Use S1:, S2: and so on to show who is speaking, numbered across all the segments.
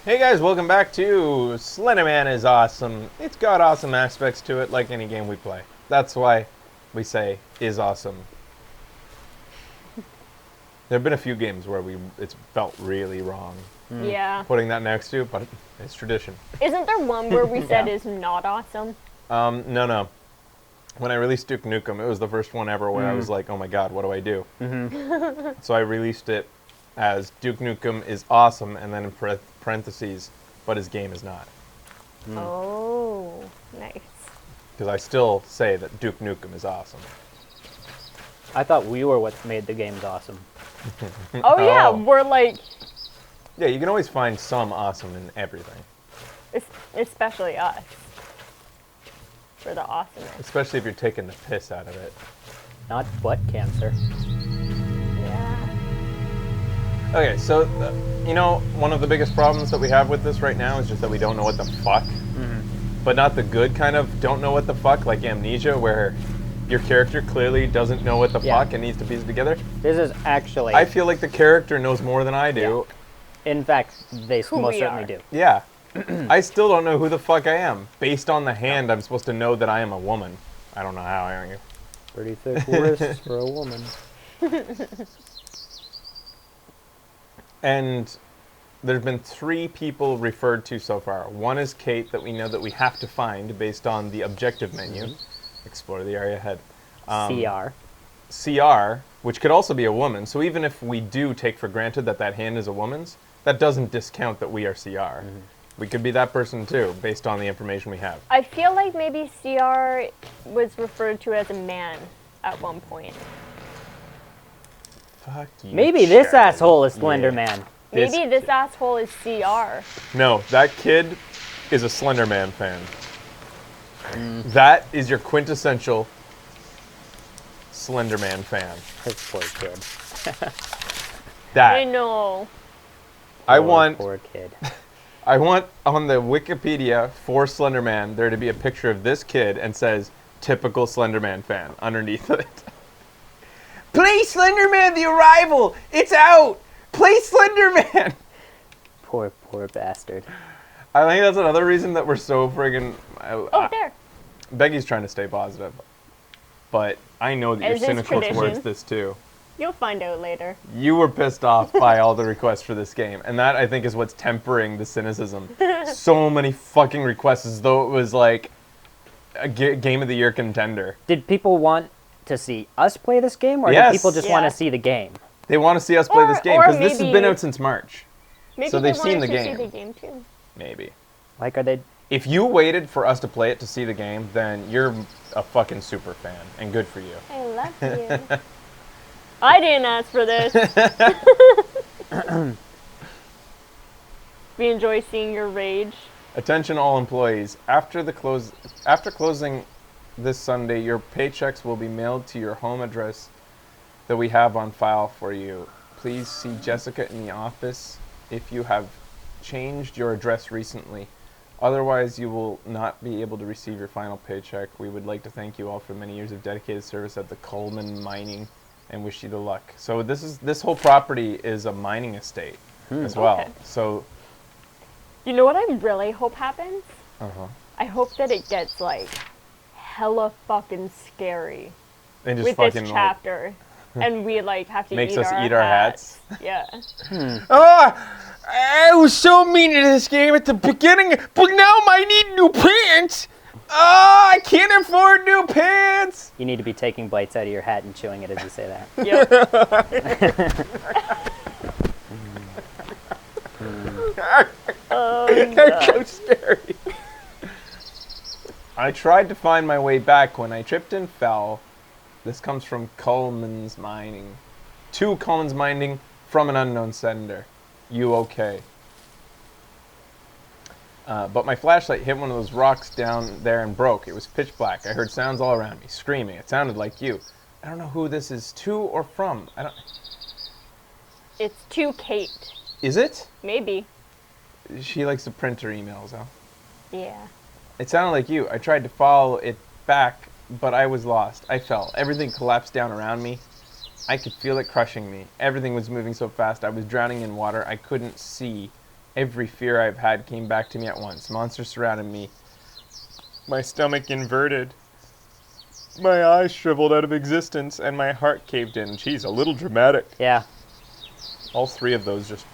S1: Hey guys, welcome back to Slender Man is awesome. It's got awesome aspects to it, like any game we play. That's why we say is awesome. There have been a few games where it's felt really wrong
S2: Yeah.
S1: putting that next to, but it's tradition.
S2: Isn't there one where we said
S3: Yeah.
S2: is not awesome?
S1: No. When I released Duke Nukem, it was the first one ever where I was like, oh my god, what do I do? So I released it as Duke Nukem is awesome, and then in parentheses, but his game is not.
S2: Oh, nice.
S1: Because I still say that Duke Nukem is awesome.
S3: I thought we were what made the games awesome.
S2: Oh yeah,
S1: Oh.
S2: we're like,
S1: Yeah, you can always find some awesome in everything.
S2: especially us. For the awesomeness.
S1: Especially if you're taking the piss out of it.
S3: Not butt cancer.
S2: Yeah.
S1: Okay, so, one of the biggest problems that we have with this right now is just that we don't know what the fuck. But not the good kind of don't know what the fuck, like Amnesia, where your character clearly doesn't know what the
S3: Yeah.
S1: fuck and needs to piece it together.
S3: This is actually,
S1: I feel like the character knows more than I do.
S3: in fact, they
S2: Who
S3: most
S2: we
S3: certainly
S2: are.
S3: do.
S1: Yeah. I still don't know who the fuck I am. Based on the hand, I'm supposed to know that I am a woman. I don't know how I am.
S3: Pretty thick wrists for a woman.
S1: And there's been 3 people referred to so far. One is Kate, that we know that we have to find based on the objective menu. Explore the area ahead.
S3: CR.
S1: CR, which could also be a woman. So even if we do take for granted that that hand is a woman's, that doesn't discount that we are CR. We could be that person too, based on the information we have.
S2: I feel like maybe CR was referred to as a man at one point.
S1: Fuck you.
S3: Maybe this
S1: Sherry.
S3: asshole is Slender
S1: Yeah.
S3: Man.
S2: Maybe this
S1: kid.
S2: asshole is CR.
S1: No, that kid is a Slender Man fan. That is your quintessential Slender Man fan.
S3: This poor kid.
S1: That.
S2: I know.
S3: Poor kid.
S1: I want on the Wikipedia for Slender Man there to be a picture of this kid and says typical Slender Man fan underneath it. Play Slender Man the Arrival! It's out! Play Slender Man!
S3: Poor bastard.
S1: I think that's another reason that we're so friggin'
S2: Oh, there.
S1: Becky's trying to stay positive. But I know that you're
S2: As is
S1: cynical
S2: tradition.
S1: towards this too.
S2: You'll find out later.
S1: You were pissed off by all the requests for this game, and that I think is what's tempering the cynicism. So many fucking requests, as though it was like a Game of the Year contender.
S3: Did people want to see us play this game, or
S1: Yes.
S3: did people just
S2: Yeah.
S3: want to see the game?
S1: They want to see us play
S2: Or-
S1: this game
S2: or
S1: because this has been
S2: maybe-
S1: out since March.
S2: Maybe
S1: So
S2: they
S1: they've seen
S2: wanted
S1: the
S2: to
S1: game.
S2: see the game too.
S1: Maybe.
S3: Like, are they...
S1: If you waited for us to play it to see the game, then you're a fucking super fan, and good for you.
S2: I love you. I didn't ask for this. We enjoy seeing your rage.
S1: Attention all employees. After closing this Sunday, your paychecks will be mailed to your home address that we have on file for you. Please see Jessica in the office if you have changed your address recently. Otherwise, you will not be able to receive your final paycheck. We would like to thank you all for many years of dedicated service at the Coleman Mining and wish you the luck. So this whole property is a mining estate as well.
S2: Okay.
S1: So,
S2: You know what I really hope happens?
S1: uh-huh.
S2: I hope that it gets like hella fucking scary
S1: And just
S2: with
S1: fucking
S2: this
S1: like,
S2: chapter. And we like have to
S1: makes
S2: eat
S1: us
S2: our
S1: eat our hats.
S2: Yeah.
S1: Oh, I was so mean to this game at the beginning, but now I need new pants. Oh, I can't afford new pants.
S3: You need to be taking bites out of your hat and chewing it as you say that.
S2: Yep.
S1: That's so scary. I tried to find my way back when I tripped and fell. This comes from Coleman's Mining. To Coleman's Mining from an unknown sender. You okay? But my flashlight hit one of those rocks down there and broke. It was pitch black. I heard sounds all around me, screaming. It sounded like you. I don't know who this is to or from. I don't.
S2: It's to Kate.
S1: Is it?
S2: Maybe.
S1: She likes to print her emails, huh?
S2: Yeah.
S1: It sounded like you. I tried to follow it back, but I was lost. I fell. Everything collapsed down around me. I could feel it crushing me. Everything was moving so fast. I was drowning in water. I couldn't see Every fear I've had came back to me at once. Monsters surrounded me. My stomach inverted. My eyes shriveled out of existence, and my heart caved in. Geez, a little dramatic.
S3: Yeah.
S1: All three of those just...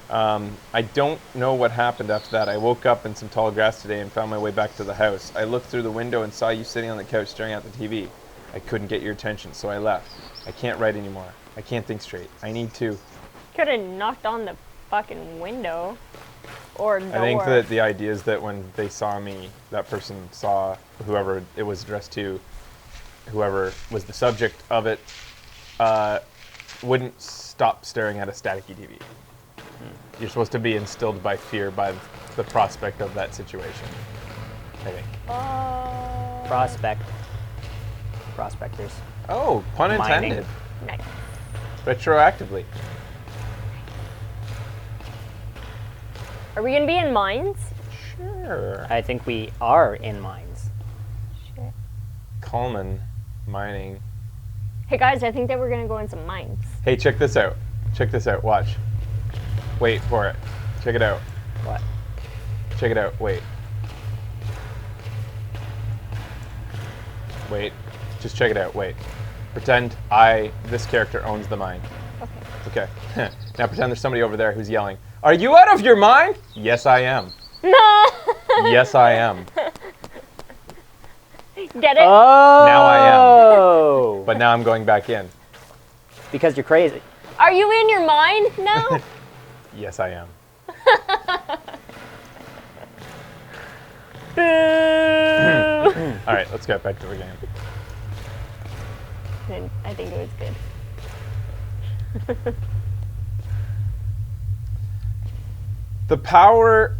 S1: I don't know what happened after that. I woke up in some tall grass today and found my way back to the house. I looked through the window and saw you sitting on the couch staring at the TV. I couldn't get your attention, so I left. I can't write anymore. I can't think straight. I need to.
S2: Could have knocked on the fucking window. Or door.
S1: I think that the idea is that when they saw me, that person saw whoever it was addressed to, whoever was the subject of it, wouldn't stop staring at a staticky TV. You're supposed to be instilled by fear by the prospect of that situation, I think.
S3: Prospectors.
S1: Oh, pun
S3: Mining.
S1: intended.
S2: Nice.
S1: Retroactively.
S2: Are we gonna be in mines?
S1: Sure.
S3: I think we are in mines.
S2: Shit.
S1: Coleman mining.
S2: Hey guys, I think that we're gonna go in some mines.
S1: Hey, check this out. Check this out. Watch. Wait for it. Check it out.
S3: What?
S1: Check it out. Wait. Wait. Just check it out. Wait. Pretend this character owns the mine.
S2: Okay.
S1: Okay. Now pretend there's somebody over there who's yelling, "Are you out of your mind?" Yes, I am.
S2: No!
S1: Yes, I am.
S2: Get it?
S3: Oh!
S1: Now I
S3: am.
S1: But now I'm going back in.
S3: Because you're crazy.
S2: Are you in your mind now?
S1: Yes, I am.
S2: Boo!
S1: All right, let's get back to the game.
S2: And I think it was good.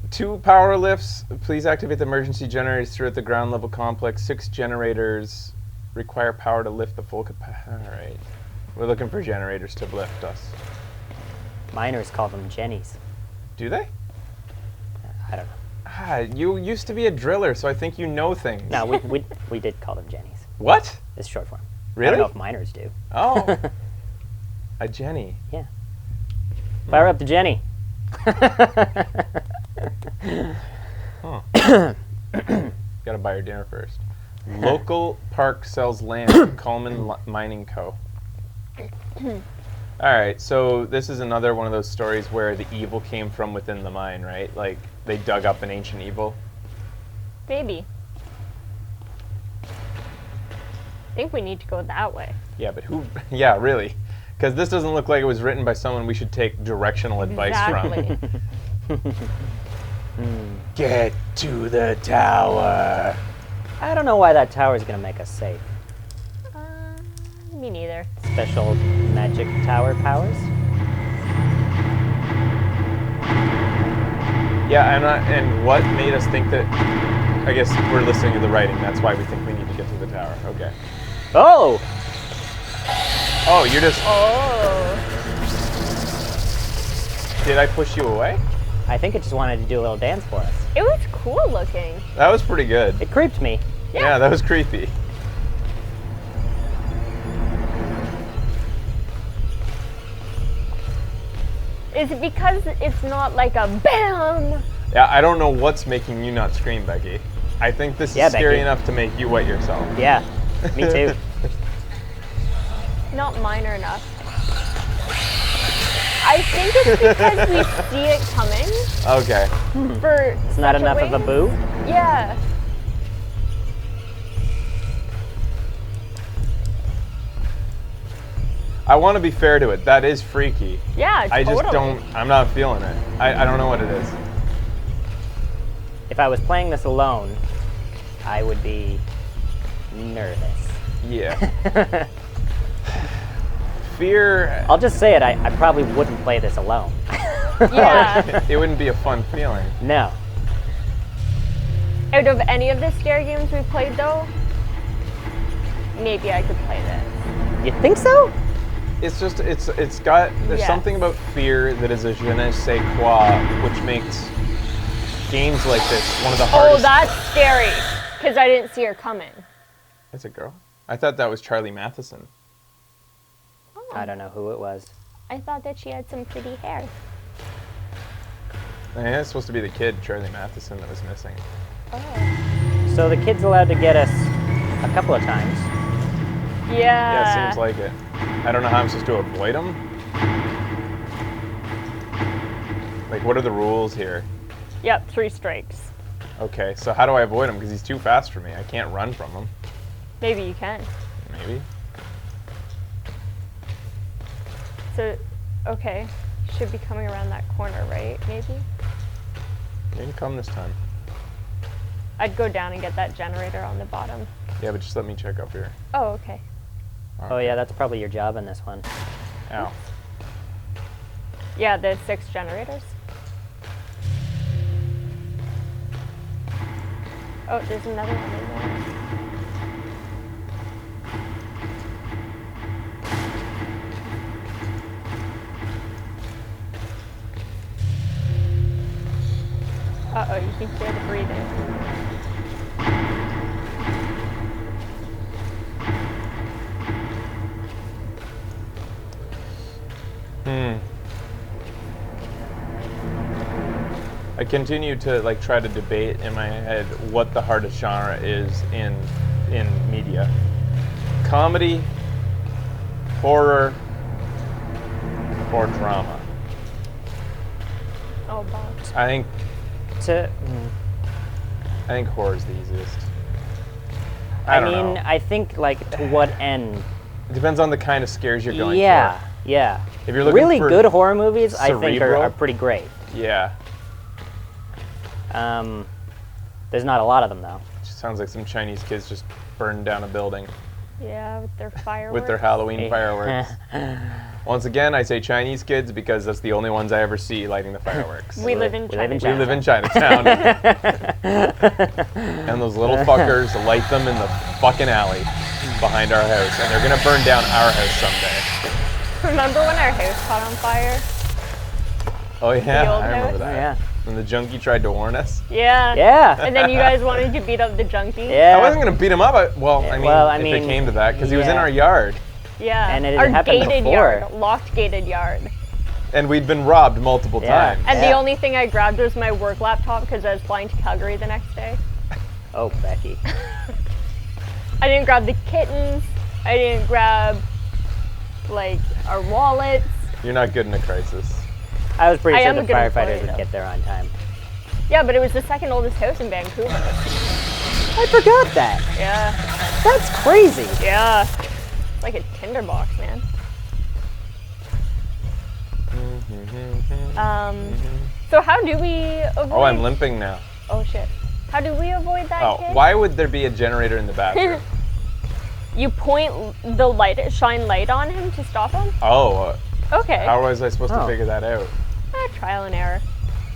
S1: Two power lifts. Please activate the emergency generators throughout the ground level complex. 6 generators require power to lift the full capacity. All right. We're looking for generators to lift us.
S3: Miners call them jennies.
S1: Do they?
S3: I don't know.
S1: Ah, you used to be a driller, so I think you know things.
S3: No, we did call them jennies.
S1: What?
S3: It's short form.
S1: Really?
S3: I don't know if miners do.
S1: Oh. A Jenny.
S3: Yeah. Fire up the Jenny.
S1: Huh. Gotta buy her dinner first. Local park sells land to Coleman Mining Co. Alright, so this is another one of those stories where the evil came from within the mine, right? Like, they dug up an ancient evil.
S2: Maybe. I think we need to go that way.
S1: Yeah, but who... Yeah, really. Because this doesn't look like it was written by someone we should take directional advice
S2: Exactly.
S1: from. Get to the tower.
S3: I don't know why that tower is going to make us safe.
S2: Me neither.
S3: Special magic tower powers?
S1: Yeah, and what made us think that... I guess we're listening to the writing. That's why we think we need to get to the tower. Okay.
S3: Oh!
S1: Oh, you're just...
S2: Oh.
S1: Did I push you away?
S3: I think it just wanted to do a little dance for us.
S2: It was cool looking.
S1: That was pretty good.
S3: It creeped me.
S1: Yeah, that was creepy.
S2: Is it because it's not like a BAM?
S1: Yeah, I don't know what's making you not scream, Becky. I think this
S3: Yeah,
S1: is scary
S3: Becky.
S1: enough to make you wet yourself.
S3: Yeah, me too.
S2: Not minor enough. I think it's because we see it coming.
S1: Okay.
S2: For
S3: It's not enough of a boo?
S2: Yeah.
S1: I want to be fair to it. That is freaky.
S2: Yeah,
S1: I
S2: totally.
S1: just don't... I'm not feeling it. I don't know what it is.
S3: If I was playing this alone, I would be nervous.
S1: Yeah. Fear...
S3: I'll just say it, I probably wouldn't play this alone.
S2: Yeah.
S1: It wouldn't be a fun feeling.
S3: No.
S2: Out of any of the scare games we played, though, maybe I could play this.
S3: You think so?
S1: It's just, it's got, there's
S2: Yes.
S1: something about fear that is a je ne sais quoi, which makes games like this one of the hardest.
S2: Oh, that's scary. Because I didn't see her coming.
S1: That's a girl? I thought that was Charlie Matheson.
S3: I don't know who it was.
S2: I thought that she had some pretty hair.
S1: I think it's supposed to be the kid, Charlie Matheson, that was missing.
S2: Oh.
S3: So the kid's allowed to get us a couple of times.
S2: Yeah.
S1: Yeah, it seems like it. I don't know how I'm supposed to avoid him. Like, what are the rules here?
S2: Yep, 3 strikes.
S1: Okay, so how do I avoid him? Because he's too fast for me. I can't run from him.
S2: Maybe you can.
S1: Maybe.
S2: So, okay. Should be coming around that corner, right? Maybe?
S1: You didn't come this time.
S2: I'd go down and get that generator on the bottom.
S1: Yeah, but just let me check up here.
S2: Oh, okay.
S3: Oh yeah, that's probably your job in this one.
S1: Ow.
S2: Yeah, the 6 generators. Oh, there's another one in there. Uh-oh, you can hear the breathing.
S1: I continue to like try to debate in my head what the hardest genre is in media. Comedy, horror, or drama.
S2: Oh, box.
S1: I
S3: To,
S1: think horror is the easiest.
S3: I
S1: don't
S3: mean,
S1: know.
S3: I think like to what end?
S1: It depends on the kind of scares you're going
S3: Yeah,
S1: for.
S3: yeah.
S1: If you're looking
S3: really
S1: for
S3: good horror movies, I think
S1: cerebral?
S3: are pretty great.
S1: Yeah.
S3: There's not a lot of them though.
S1: Just sounds like some Chinese kids just burned down a building
S2: Yeah, with their fireworks.
S1: with their Halloween
S3: Hey.
S1: fireworks. Once again, I say Chinese kids because that's the only ones I ever see lighting the fireworks.
S2: We live in
S3: We live in
S2: China.
S1: We live in Chinatown. And those little fuckers light them in the fucking alley behind our house. And they're gonna burn down our house someday.
S2: Remember when our house caught on fire?
S1: Oh yeah,
S2: The old
S1: I remember
S2: house?
S1: that.
S3: Yeah.
S1: When the junkie tried to warn us.
S2: Yeah.
S3: Yeah.
S2: And then you guys wanted to beat up the junkie?
S3: Yeah.
S1: I wasn't gonna beat him up. I
S3: I
S1: mean, if
S3: mean,
S1: it came to that, because he was in
S3: yeah.
S1: our yard.
S2: Yeah.
S3: And it
S2: our
S3: happened
S2: gated
S3: before.
S2: yard, locked gated yard.
S1: And we'd been robbed multiple
S3: Yeah.
S1: times.
S2: And the
S3: Yeah.
S2: only thing I grabbed was my work laptop because I was flying to Calgary the next day.
S3: Oh, Becky.
S2: I didn't grab the kittens. I didn't grab, like, our wallets.
S1: You're not good in a crisis.
S3: I was pretty
S2: I
S3: sure
S2: am
S3: the
S2: a good
S3: firefighters
S2: employee,
S3: would
S2: though.
S3: get there on time.
S2: Yeah, but it was the second oldest house in Vancouver.
S3: I forgot that.
S2: Yeah.
S3: That's crazy.
S2: Yeah. It's like a tinderbox, man. So how do we avoid...
S1: Oh, I'm limping now.
S2: Oh, shit. How do we avoid that
S1: Oh,
S2: kid?
S1: why would there be a generator in the bathroom?
S2: You point the light, shine light on him to stop him?
S1: Oh,
S2: Okay.
S1: how was I supposed to
S3: Oh.
S1: figure that out?
S2: Trial and error.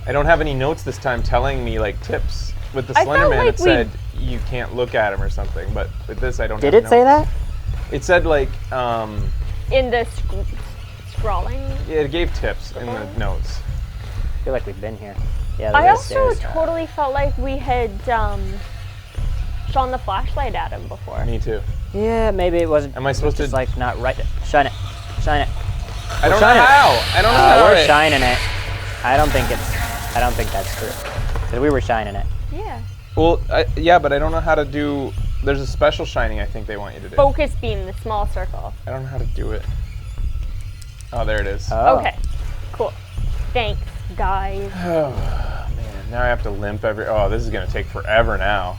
S1: I don't have any notes this time telling me like tips. With the
S2: I
S1: Slender
S2: felt
S1: Man,
S2: like
S1: it said you can't look at him or something, but with this, I don't.
S3: Did
S1: have
S3: it say
S1: notes.
S3: that?
S1: It said like,
S2: In the scrawling.
S1: yeah, it gave tips in the notes.
S3: I feel like we've been here. Yeah.
S2: I
S3: there's
S2: also
S3: stairs.
S2: totally felt like we had shone the flashlight at him before.
S1: Me too.
S3: Yeah, maybe it wasn't.
S1: Am I supposed
S3: just
S1: to?
S3: like not right? Shine it. Shine it.
S1: I don't know
S3: shining it.
S1: how. I don't know how.
S3: We're
S1: it-
S3: shining it. I don't think that's true. 'Cause we were shining it.
S2: Yeah.
S1: Well, yeah, but I don't know how to do. There's a special shining I think they want you to do.
S2: Focus beam, the small circle.
S1: I don't know how to do it. Oh, there it is.
S3: Oh.
S2: Okay. Cool. Thanks, guys.
S1: Oh man, now I have to limp every. Oh, this is gonna take forever now.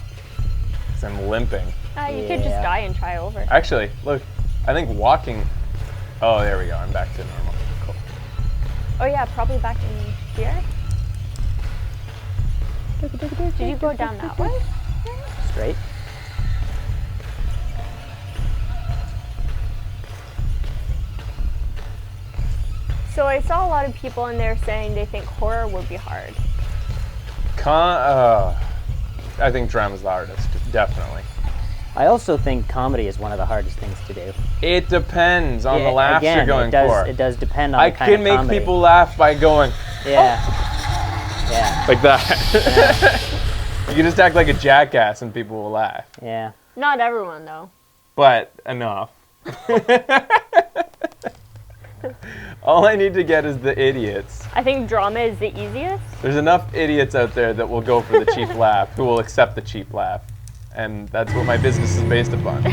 S1: 'Cause I'm limping.
S2: You could just
S3: Yeah.
S2: die and try over.
S1: Actually, look, I think walking. Oh, there we go. I'm back to normal. Cool.
S2: Oh yeah, probably back in here. Did you go down that way?
S3: Straight.
S2: So I saw a lot of people in there saying they think horror would be hard.
S1: I think drama's the hardest, definitely.
S3: I also think comedy is one of the hardest things to do.
S1: It depends on
S3: Yeah,
S1: the laughs
S3: again,
S1: you're going
S3: it does,
S1: for.
S3: It does depend on
S1: I
S3: the kind
S1: can
S3: of
S1: make
S3: comedy.
S1: people laugh by going
S3: Yeah. Yeah.
S1: like that. You can just act like a jackass and people will laugh.
S3: Yeah.
S2: Not everyone though.
S1: But enough. All I need to get is the idiots.
S2: I think drama is the easiest.
S1: There's enough idiots out there that will go for the cheap laugh, who will accept the cheap laugh. And that's what my business is based upon.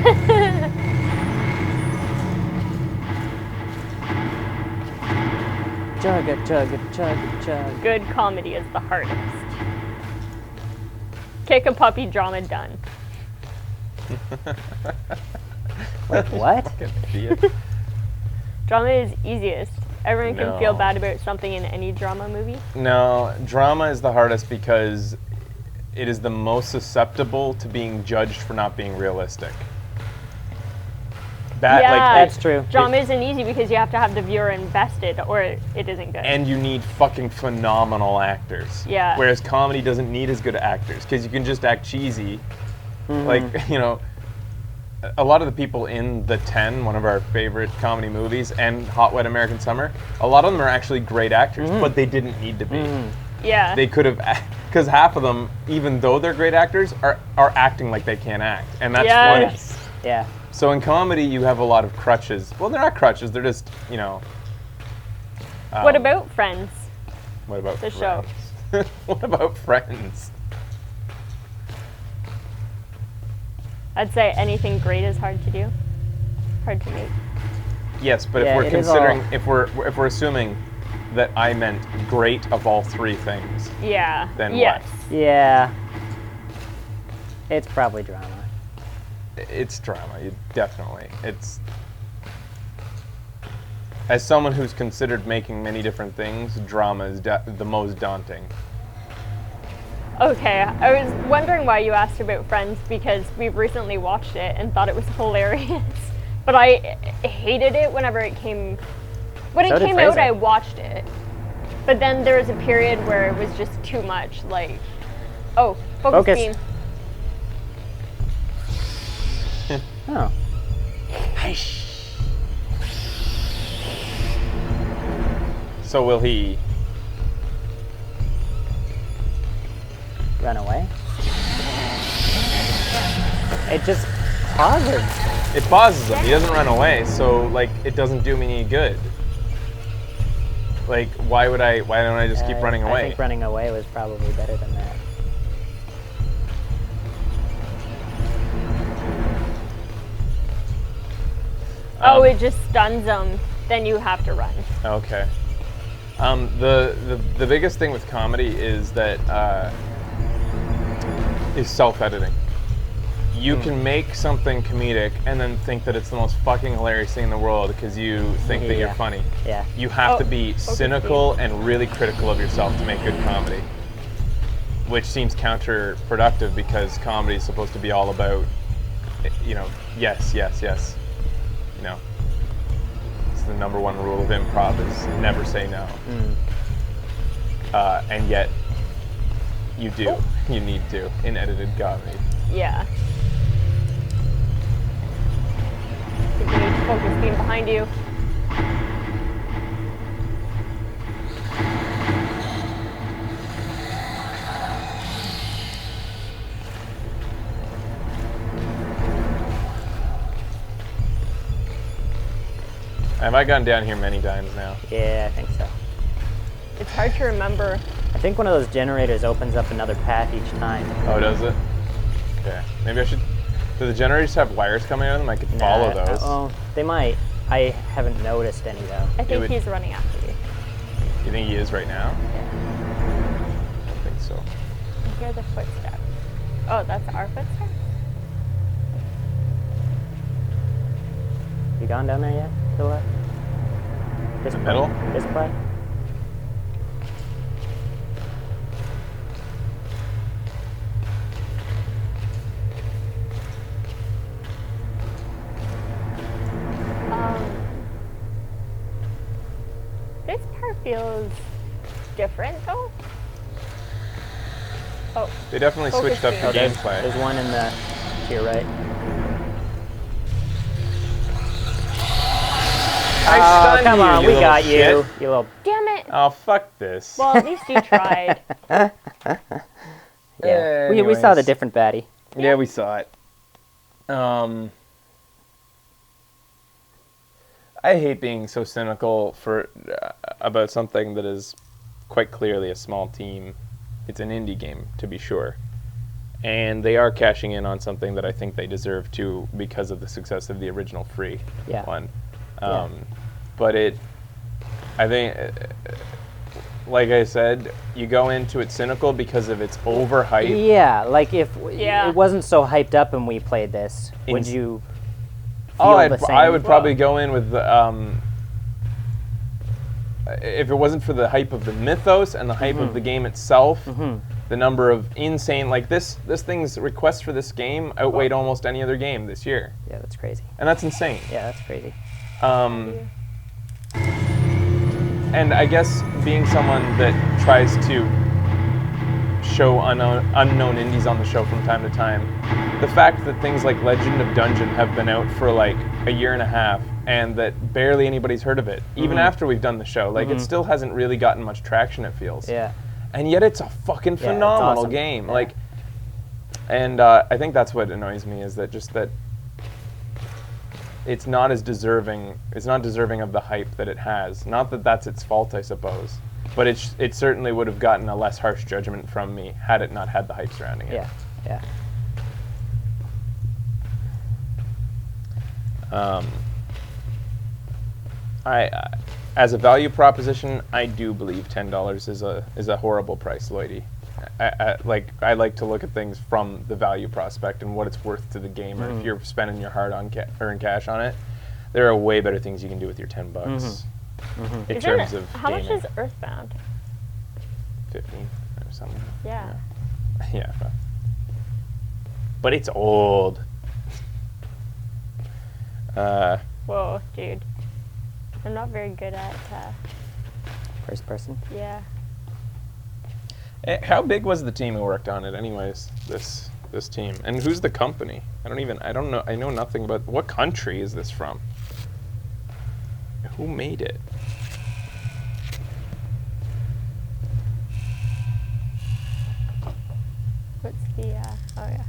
S3: Chugga, chugga, chugga, chugga.
S2: Good comedy is the hardest. Kick a puppy, drama done.
S3: Wait, what?
S1: Idiot.
S2: Drama is easiest. Everyone can feel
S1: No.
S2: bad about something in any drama movie.
S1: No, drama is the hardest because it is the most susceptible to being judged for not being realistic.
S3: That's true.
S2: Drama isn't easy because you have to have the viewer invested or it isn't good.
S1: And you need fucking phenomenal actors.
S2: Yeah.
S1: Whereas comedy doesn't need as good actors because you can just act cheesy.
S3: Mm-hmm.
S1: Like, you know, a lot of the people in The 10, one of our favorite comedy movies, and Hot Wet American Summer, a lot of them are actually great actors, but they didn't need to be.
S2: yeah.
S1: They could have, because half of them, even though they're great actors, are acting like they can't act. And that's funny.
S2: Yes.
S3: Yeah.
S1: So in comedy, you have a lot of crutches. Well, they're not crutches, they're just, you know.
S2: What about Friends?
S1: What about
S2: the show?
S1: Friends? What about Friends?
S2: I'd say anything great is hard to do. Hard to make.
S1: Yes, but
S3: Yeah,
S1: if we're
S3: it is
S1: considering,
S3: all-
S1: if we're assuming that I meant great of all three things,
S2: Yeah.
S1: Then
S2: yes.
S1: what?
S3: Yeah. It's probably drama.
S1: it's drama. Definitely, it's. As someone who's considered making many different things, drama is the most daunting.
S2: Okay, I was wondering why you asked about Friends because we've recently watched it and thought it was hilarious. But I hated it whenever it came. When
S3: So
S2: it
S3: did
S2: came out,
S3: Fraser.
S2: I watched it. But then there was a period where it was just too much. Like, oh, focus
S3: Focus.
S2: beam.
S3: Oh.
S1: So will he?
S3: Run away? It just pauses.
S1: It pauses him. He doesn't run away, so like it doesn't do me any good. Like why don't I just keep running
S3: I
S1: away?
S3: think running away was probably better than that.
S2: Oh, it just stuns them. Then you have to run.
S1: Okay. The biggest thing with comedy is that is self-editing. You can make something comedic and then think that it's the most fucking hilarious thing in the world because you think that you're
S3: Yeah.
S1: funny.
S3: Yeah.
S1: You have to
S2: Oh,
S1: be
S2: focus
S1: cynical and really critical of yourself to make good comedy, which seems counterproductive because comedy is supposed to be all about, you know, yes, yes, yes. You know, it's the number one rule of improv is never say no. And yet, you do. You need to in edited comedy.
S2: Yeah. I think you need to focus beam behind you.
S1: Have I gone down here many times now?
S3: Yeah, I think so.
S2: It's hard to remember.
S3: I think one of those generators opens up another path each time.
S1: Oh, does it? Okay. Maybe I should. Do the generators have wires coming out of them? I could follow
S3: Nah,
S1: those.
S3: Oh, they might. I haven't noticed any though.
S2: I think
S1: would-
S2: he's running after you.
S1: You think he is right now? I don't think so.
S2: I hear the footsteps. Oh, that's our footsteps?
S3: You gone down there yet? To the left? This
S1: The
S3: way?
S1: middle?
S3: This way?
S2: This part feels different though. Oh,
S1: They definitely
S2: Focus
S1: switched up
S2: beam.
S1: the
S2: Oh,
S1: gameplay.
S3: There's one in the to your right.
S1: I
S3: Oh,
S1: stunned
S3: come
S1: you,
S3: on,
S1: you
S3: we
S1: little
S3: got you.
S1: shit.
S3: You little.
S2: damn it!
S1: Oh, fuck this.
S2: Well, at least you tried.
S3: Yeah. We saw the
S1: Anyways.
S3: different baddie.
S1: Yeah, we saw it. I hate being so cynical for about something that is quite clearly a small team. It's an indie game, to be sure. And they are cashing in on something that I think they deserve to because of the success of the original free one. But I think, like I said, you go into it cynical because of its overhype.
S3: Yeah, like if it wasn't so hyped up and we played this, would you feel the same?
S1: I would probably go in with if it wasn't for the hype of the mythos and the hype of the game itself, the number of insane, like this thing's requests for this game outweighed almost any other game this year.
S3: Yeah, that's crazy.
S1: And that's insane.
S3: Yeah, that's crazy.
S1: And I guess being someone that tries to show unknown indies on the show from time to time, the fact that things like Legend of Dungeon have been out for like a year and a half and that barely anybody's heard of it, even after we've done the show, like it still hasn't really gotten much traction, it feels.
S3: Yeah.
S1: And yet it's a fucking phenomenal
S3: awesome.
S1: game.
S3: Yeah.
S1: Like, and I think that's what annoys me is that just that it's not as deserving. It's not deserving of the hype that it has. Not that that's its fault, I suppose, but it certainly would have gotten a less harsh judgment from me had it not had the hype surrounding it.
S3: Yeah.
S1: As a value proposition, I do believe $10 is a horrible price, Lloydie. I like to look at things from the value prospect and what it's worth to the gamer. If you're spending your hard-earned cash on it, there are way better things you can do with your $10 in terms of
S2: how
S1: gaming.
S2: much is Earthbound?
S1: 15 or something.
S2: Yeah.
S1: Yeah. But it's old.
S2: Whoa, dude. I'm not very good at.
S3: First person.
S2: Yeah.
S1: How big was the team who worked on it, anyways? This team, and who's the company? I don't know. I know nothing about what country is this from. Who made it?
S2: What's the? Oh yeah.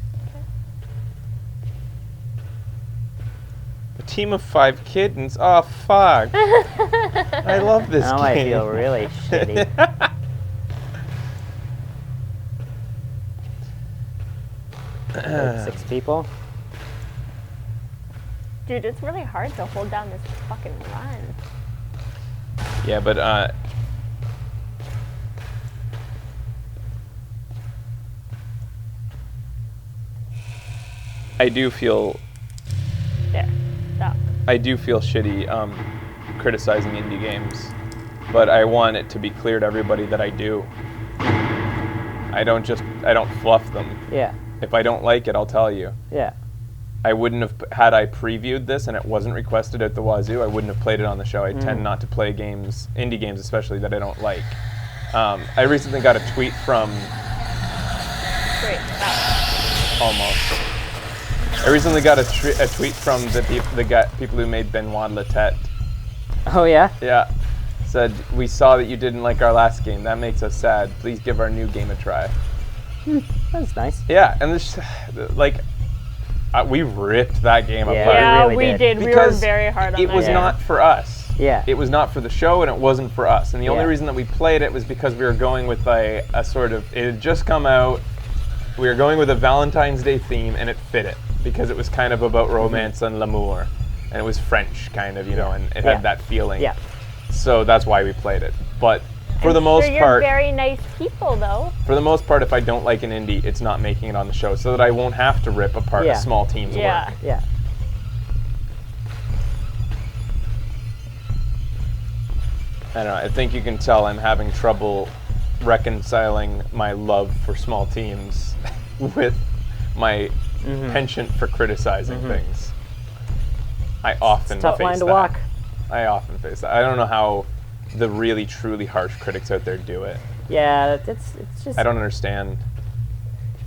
S1: A team of 5 kittens. Oh fuck! I love this
S3: Now
S1: game.
S3: I feel really shitty. Like 6 people.
S2: Dude, it's really hard to hold down this fucking run.
S1: Yeah, but I do feel
S2: There. Stop.
S1: I do feel shitty criticizing indie games, but I want it to be clear to everybody that I do. I don't fluff them.
S3: Yeah.
S1: If I don't like it, I'll tell you.
S3: Yeah.
S1: I wouldn't have, had I previewed this and it wasn't requested at the wazoo, I wouldn't have played it on the show. I tend not to play games, indie games especially, that I don't like. I recently got a tweet from...
S2: Great. Stop.
S1: Almost. I recently got a tweet from the people who made Benoit Letette.
S3: Oh yeah.
S1: Yeah. Said, we saw that you didn't like our last game. That makes us sad. Please give our new game a try.
S3: That's nice.
S1: Yeah, and this, like, we ripped that game apart.
S2: Yeah,
S3: really
S2: we
S3: did.
S2: did. We were
S1: Because
S2: very hard on
S1: it
S2: that.
S1: was not for us.
S3: Yeah.
S1: It was not for the show, and it wasn't for us. And the only
S3: Yeah.
S1: reason that we played it was because we were going with a sort of, it had just come out, we were going with a Valentine's Day theme, and it fit it, because it was kind of about romance and l'amour. And it was French, kind of, you know, and it had that feeling.
S3: Yeah.
S1: So that's why we played it. But for the
S2: I'm
S1: most
S2: sure
S1: part...
S2: You're very nice people, though.
S1: For the most part, if I don't like an indie, it's not making it on the show, so that I won't have to rip apart a small team's
S2: Yeah.
S1: work.
S3: Yeah.
S1: I don't know, I think you can tell I'm having trouble reconciling my love for small teams with my penchant for criticizing things. I often
S3: Tough
S1: face
S3: line to
S1: that.
S3: walk.
S1: I often face that. I don't know how the really, truly harsh critics out there do it.
S3: Yeah, it's just
S1: I don't understand.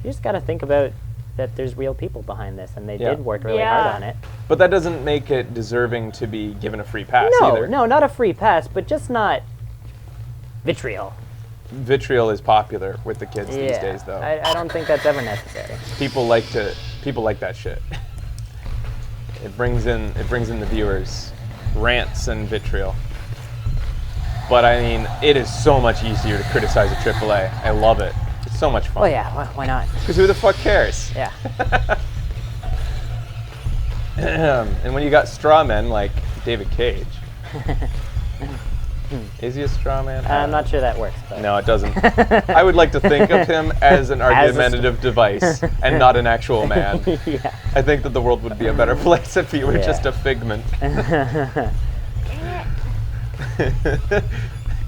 S3: you just got to think about that there's real people behind this, and they
S1: Yeah.
S3: did work really
S2: Yeah.
S3: hard on it.
S1: But that doesn't make it deserving to be given a free pass
S3: No,
S1: either.
S3: no, not a free pass, but just not vitriol.
S1: Vitriol is popular with the kids these
S3: Yeah,
S1: days, though.
S3: I don't think that's ever necessary.
S1: People like that shit. It brings in the viewers. rants and vitriol. But I mean, it is so much easier to criticize a AAA. I love it. It's so much fun.
S3: Oh yeah, why not?
S1: Because who the fuck cares?
S3: Yeah.
S1: And when you got straw men like David Cage. Is he a straw man?
S3: I'm not sure that works. But.
S1: No, it doesn't. I would like to think of him as an argumentative device and not an actual man.
S3: Yeah.
S1: I think that the world would be a better place if he were just a figment.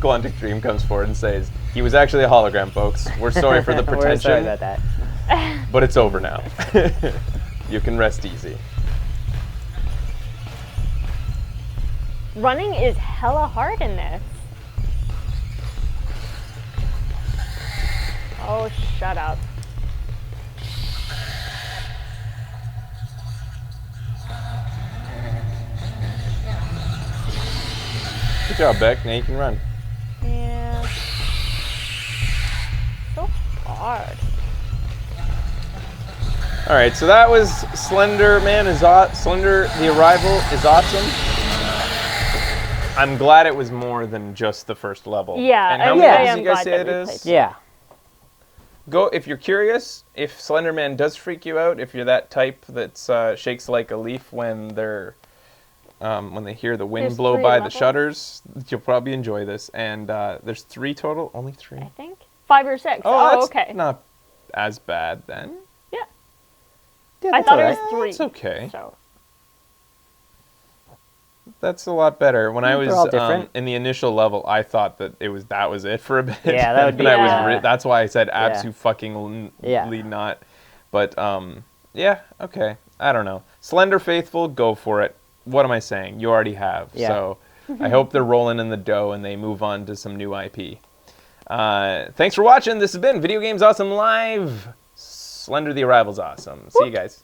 S1: Quantic Dream comes forward and says, he was actually a hologram, folks. We're sorry for the pretension.
S3: We're sorry about that.
S1: But it's over now. You can rest easy.
S2: Running is hella hard in this. Oh, shut up.
S1: Good job, Beck. Now you can run.
S2: Yeah. So hard.
S1: All right, so that was Slender Man is Slender the Arrival is awesome. I'm glad it was more than just the first level.
S2: Yeah,
S1: and how
S2: I
S1: many
S2: am
S1: did you guys
S2: glad
S1: say
S2: that
S1: it
S2: we
S1: is?
S2: played.
S3: Yeah.
S1: Go if you're curious. If Slender Man does freak you out, if you're that type that shakes like a leaf when they're when they hear the wind
S2: There's
S1: blow
S2: 3
S1: by
S2: levels?
S1: the shutters, you'll probably enjoy this. And there's 3 total, only 3.
S2: I think 5 or 6.
S1: Oh, that's
S2: okay.
S1: not as bad then.
S2: Yeah.
S3: Yeah,
S2: I
S3: that's
S2: thought it
S3: alright.
S2: was 3.
S1: It's okay.
S2: So.
S1: That's a lot better. When I
S3: They're all
S1: was
S3: different.
S1: in the initial level, I thought that that was it for a bit.
S3: Yeah, that would be,
S1: And
S2: yeah.
S1: that's why I said
S3: Yeah.
S1: absolutely not. But yeah, okay. I don't know. Slender Faithful, go for it. What am I saying? You already have.
S3: Yeah.
S1: So I hope they're rolling in the dough and they move on to some new IP. Thanks for watching. This has been Video Games Awesome Live. Slender the Arrival's awesome. See you guys.